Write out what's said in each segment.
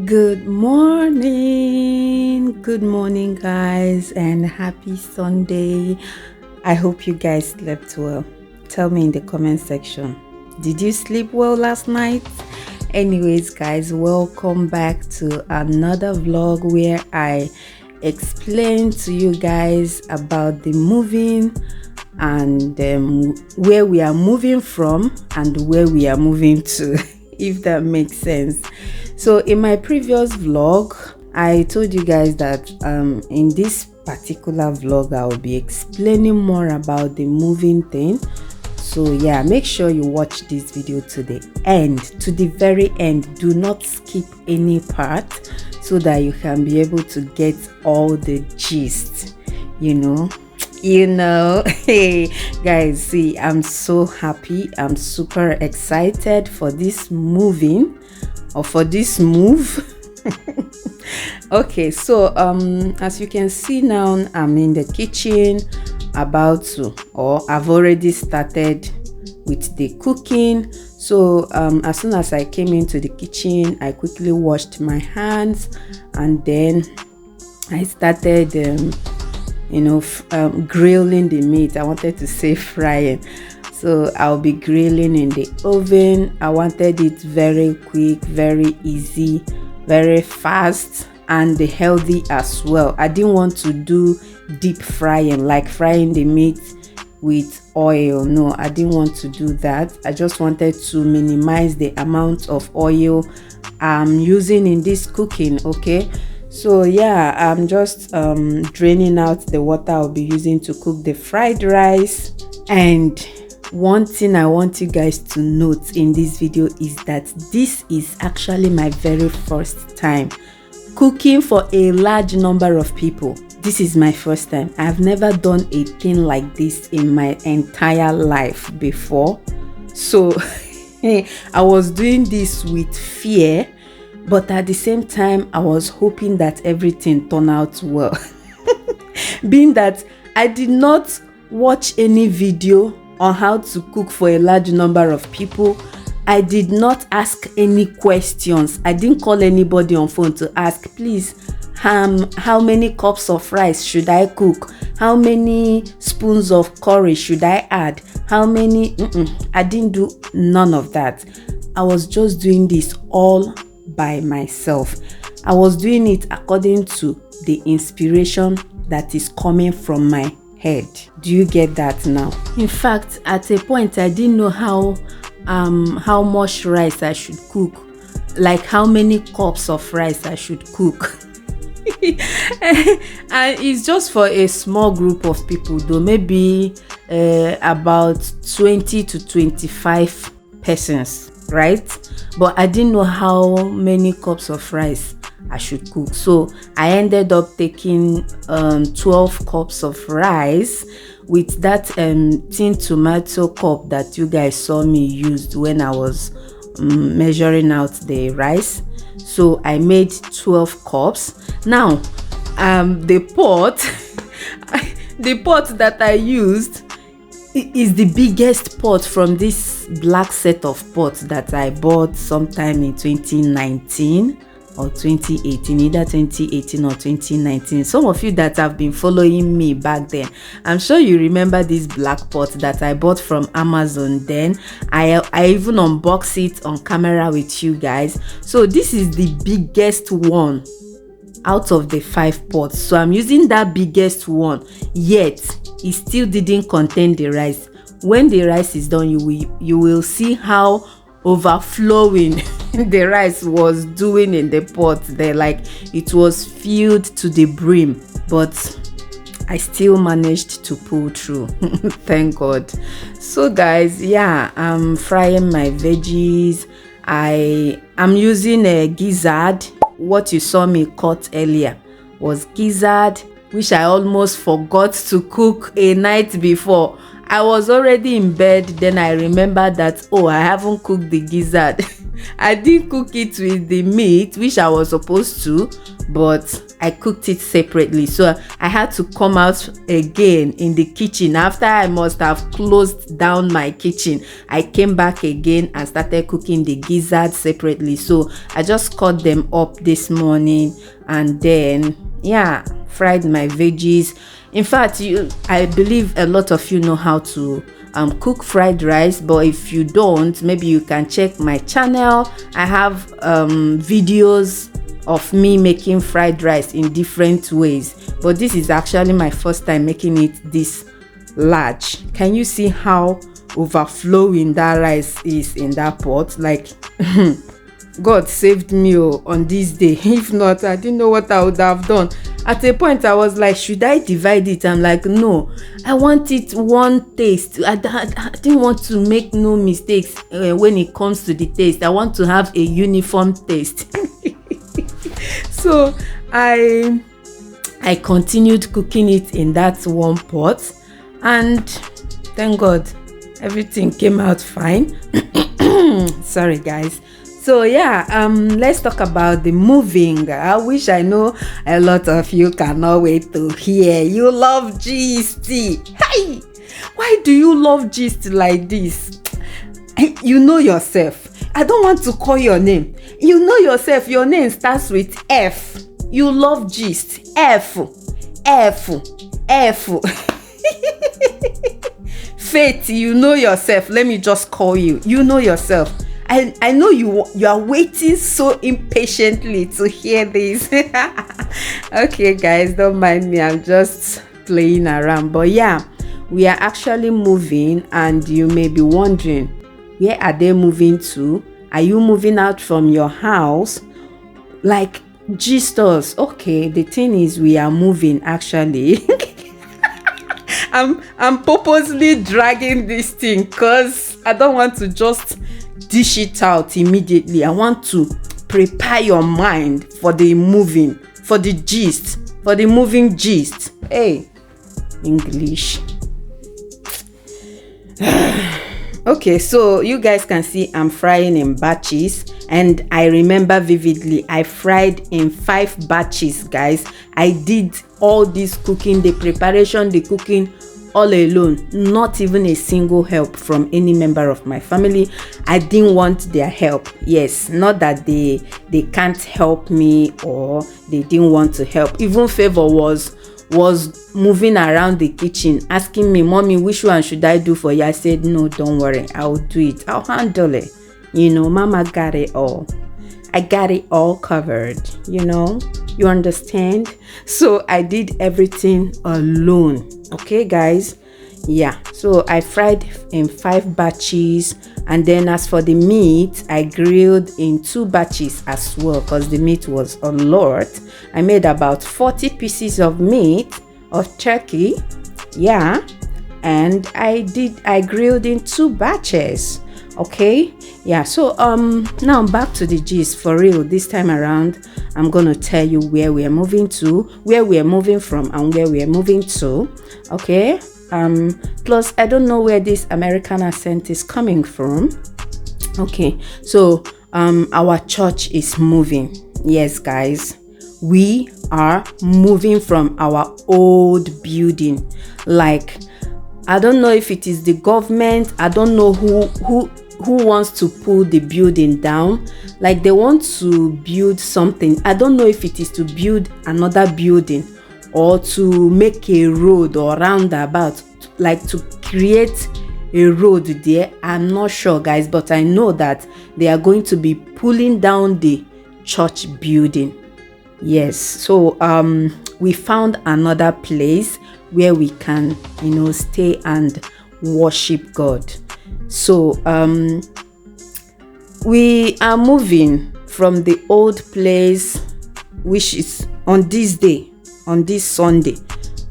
Good morning, guys, and happy Sunday. I hope you guys slept well. Tell me in the comment section, did you sleep well last night? Anyways, guys, welcome back to another vlog where I explain to you guys about the moving and where we are moving from and where we are moving to, if that makes sense. So in my previous vlog, I told you guys that in this particular vlog I will be explaining more about the moving thing. So yeah, make sure you watch this video to the very end. Do not skip any part so that you can be able to get all the gist, Hey guys, see, I'm so happy. I'm super excited for this moving or for this move. Okay, so as you can see now, I'm in the kitchen about to, or I've already started with the cooking. So as soon as I came into the kitchen, I quickly washed my hands and then I started grilling the meat. I wanted to say frying, so I'll be grilling in the oven. I wanted it very quick, very easy, very fast, and healthy as well. I didn't want to do deep frying, like frying the meat with oil. No, I didn't want to do that. I just wanted to minimize the amount of oil I'm using in this cooking. Okay, so yeah, I'm just draining out the water I'll be using to cook the fried rice. And one thing I want you guys to note in this video is that this is actually my very first time cooking for a large number of people. This is my first time. I've never done a thing like this in my entire life before. So I was doing this with fear, but at the same time I was hoping that everything turned out well. Being that I did not watch any video on how to cook for a large number of people, I did not ask any questions. I didn't call anybody on phone to ask, please, how many cups of rice should I cook? How many spoons of curry should I add? How many? I didn't do none of that. I was just doing this all by myself. I was doing it according to the inspiration that is coming from my head. Do you get that now? In fact, at a point I didn't know how much rice I should cook, like how many cups of rice I should cook. And it's just for a small group of people though, maybe about 20 to 25 persons, right? But I didn't know how many cups of rice I should cook, so I ended up taking 12 cups of rice with that tin tomato cup that you guys saw me used when I was measuring out the rice. So I made 12 cups. Now the pot the pot that I used is the biggest pot from this black set of pots that I bought sometime in 2019 or 2018, either 2018 or 2019. Some of you that have been following me back then, I'm sure you remember this black pot that I bought from Amazon. Then I even unboxed it on camera with you guys. So this is the biggest one out of the 5 pots, so I'm using that biggest one, yet it still didn't contain the rice. When the rice is done, you will see how overflowing the rice was doing in the pot there, like it was filled to the brim, but I still managed to pull through. Thank God. So guys, yeah, I'm frying my veggies. I'm using a gizzard. What you saw me cut earlier was gizzard, which I almost forgot to cook a night before. I was already in bed, then I remembered that, oh, I haven't cooked the gizzard. I didn't cook it with the meat, which I was supposed to, but I cooked it separately. So I had to come out again in the kitchen. After I must have closed down my kitchen, I came back again and started cooking the gizzard separately. So I just cut them up this morning and then fried my veggies. In fact, I believe a lot of you know how to cook fried rice, but if you don't, maybe you can check my channel. I have videos of me making fried rice in different ways, but this is actually my first time making it this large. Can you see how overflowing that rice is in that pot? Like God saved me on this day. If not, I didn't know what I would have done. At a point I was like, should I divide it? I'm like, no, I want it one taste. I didn't want to make no mistakes when it comes to the taste. I want to have a uniform taste. So I continued cooking it in that one pot, and thank God everything came out fine. Sorry guys. So let's talk about the moving. I know a lot of you cannot wait to hear. You love gist. Hey, why do you love gist like this? You know yourself. I don't want to call your name. You know yourself. Your name starts with F. You love gist. F. Faith, you know yourself. Let me just call you. You know yourself. I know you are waiting so impatiently to hear this. Okay guys, don't mind me, I'm just playing around. But we are actually moving, and you may be wondering, where are they moving to? Are you moving out from your house? Like, gist us. Okay, the thing is, we are moving actually. I'm purposely dragging this thing because I don't want to just dish it out immediately. I want to prepare your mind for the moving, for the gist, for the moving gist. Hey, English. Okay, so you guys can see I'm frying in batches, and I remember vividly I fried in 5 batches, guys. I did all this cooking, the preparation, the cooking, all alone, not even a single help from any member of my family. I didn't want their help. Yes, not that they can't help me or they didn't want to help. Even Favor was moving around the kitchen asking me, mommy, which one should I do for you? I said, no, don't worry, I'll do it, I'll handle it. You know, mama got it all. I got it all covered, you know, you understand? So I did everything alone. Okay guys, so I fried in 5 batches, and then as for the meat, I grilled in 2 batches as well, because the meat was a lot. I made about 40 pieces of meat of turkey, and I grilled in 2 batches. Okay, so now back to the gist for real. This time around, I'm gonna tell you where we are moving to, where we are moving from, and where we are moving to. Okay, plus I don't know where this American accent is coming from. Okay, so our church is moving. Yes guys, we are moving from our old building. Like, I don't know if it is the government, I don't know who wants to pull the building down. Like, they want to build something. I don't know if it is to build another building or to make a road or roundabout, like to create a road there. I'm not sure guys, but I know that they are going to be pulling down the church building. Yes, so we found another place where we can, you know, stay and worship God. So we are moving from the old place, which is on this day, on this Sunday.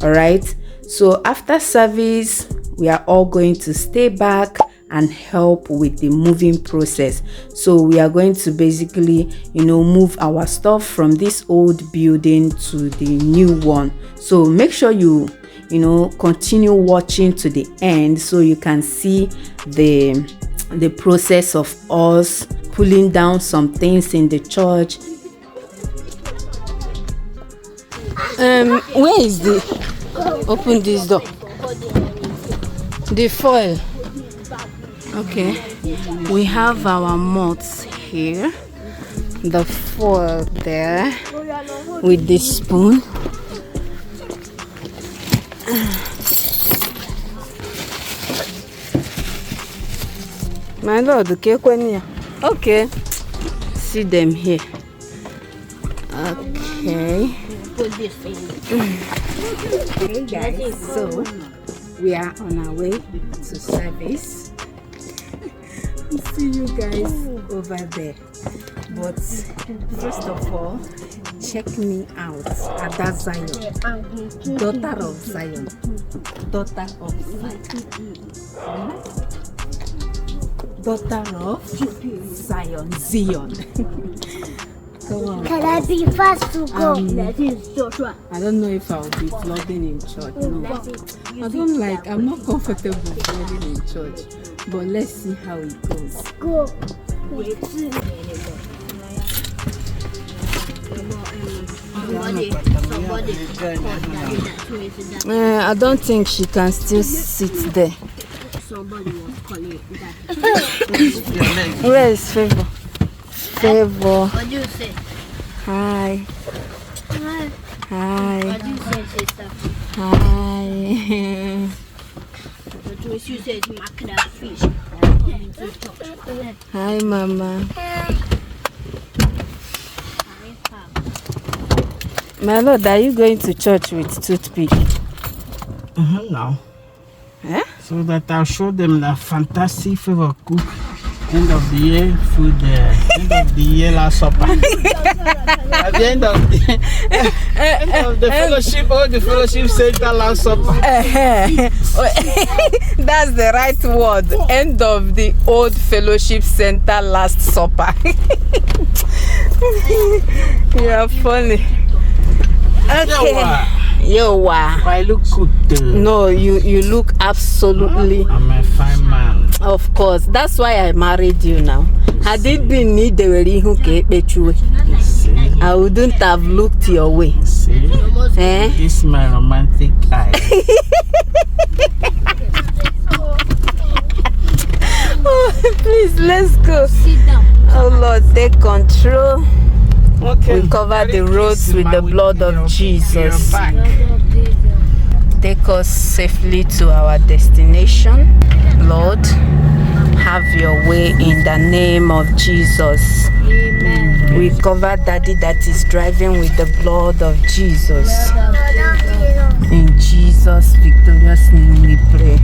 All right, so after service, we are all going to stay back and help with the moving process. So we are going to basically, you know, move our stuff from this old building to the new one. So make sure you know, continue watching to the end so you can see the the process of us pulling down some things in the church. Where is the open this door? The foil. Okay, we have our moths here, the foil there with the spoon. My lord, okay, see them here. Okay. Hey guys, so we are on our way to service. See you guys over there. But first of all, check me out. Ada Zion, daughter of Zion, daughter of Zion, daughter of Zion, Zion. Come on. Can I be fast to go? I don't know if I'll be vlogging in church. No, I'm not comfortable vlogging in church. But let's see how it goes. Go. I don't think she can still sit there. Where is Favor? Favor. What do you say? Hi. Hi. What do you say, sister? Hi. You say it's mackerel fish. Hi, Mama. My lord, are you going to church with toothpick? No. Eh? So that I'll show them the fantastic Favor cook end of the year food, end of the year last supper. At the end of the fellowship, all the fellowship center last supper. That's the right word. End of the old fellowship center last supper. You are funny. Okay. Yo, I look good though. No, you look absolutely. I'm a fine man. Of course, that's why I married you now. Had it been me, they were I wouldn't have looked your way. See? Eh? This is my romantic eye. Oh, please, let's go. Sit down. Oh Lord, take control. Okay. We cover the roads with the blood of Jesus. Take us safely to our destination. Lord, have your way in the name of Jesus. Amen. We cover Daddy that is driving with the blood of Jesus. In Jesus' victorious name we pray.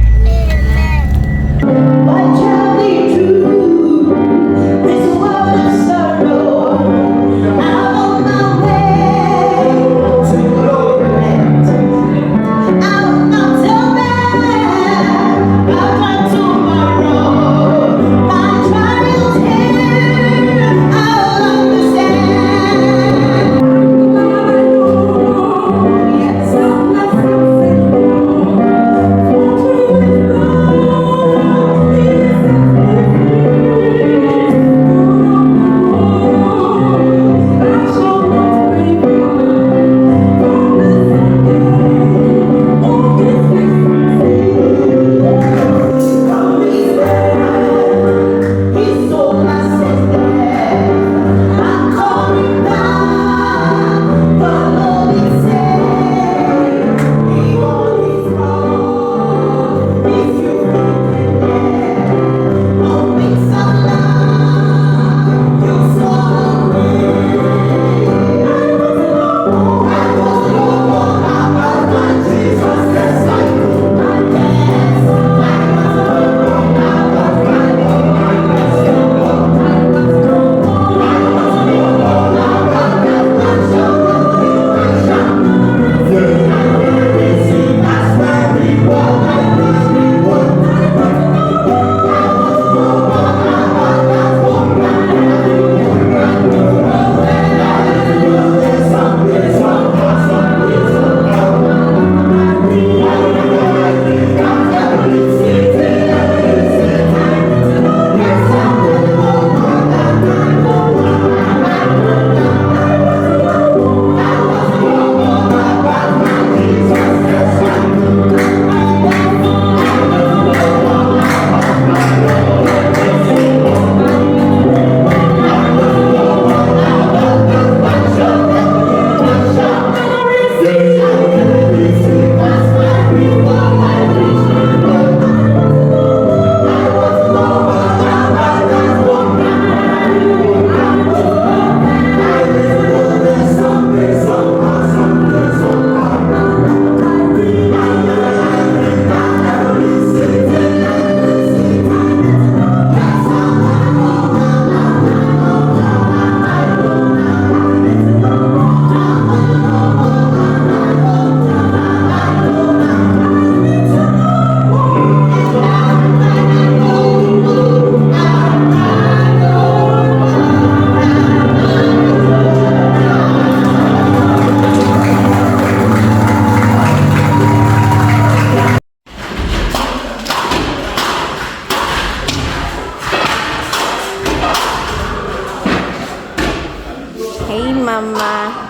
Mama.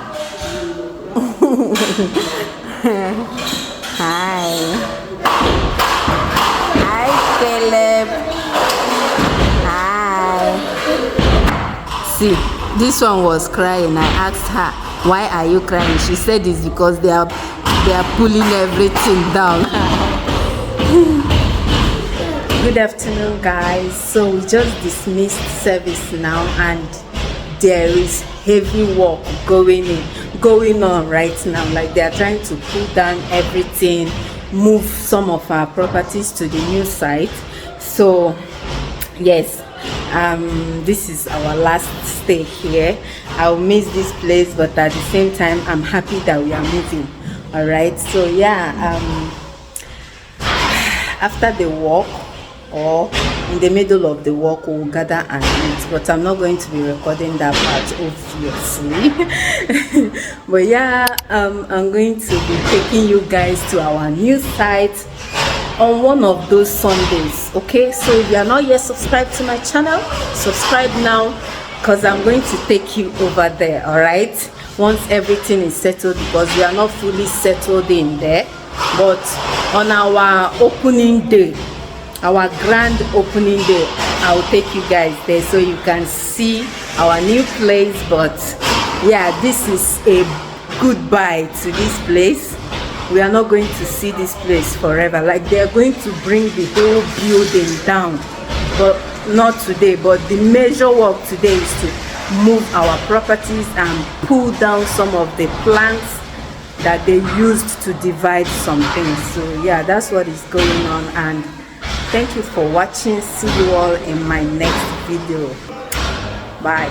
Hi. Hi, Caleb. Hi. See, this one was crying. I asked her, why are you crying? She said it's because they are pulling everything down. Good afternoon, guys. So we just dismissed service now, and there is heavy work going on right now. Like, they are trying to pull down everything, move some of our properties to the new site. So yes, this is our last stay here. I'll miss this place, but at the same time I'm happy that we are moving. All right, so yeah, after the walk or in the middle of the walk, we'll gather and eat, but I'm not going to be recording that part, obviously. But yeah, I'm going to be taking you guys to our new site on one of those Sundays. Okay, so if you are not yet subscribed to my channel, subscribe now, because I'm going to take you over there. All right, once everything is settled, because we are not fully settled in there, but on our opening day, our grand opening day, I'll take you guys there so you can see our new place. But yeah, this is a goodbye to this place. We are not going to see this place forever. Like, they are going to bring the whole building down, but not today. But the major work today is to move our properties and pull down some of the plants that they used to divide some things. So yeah, that's what is going on, and thank you for watching. See you all in my next video. Bye.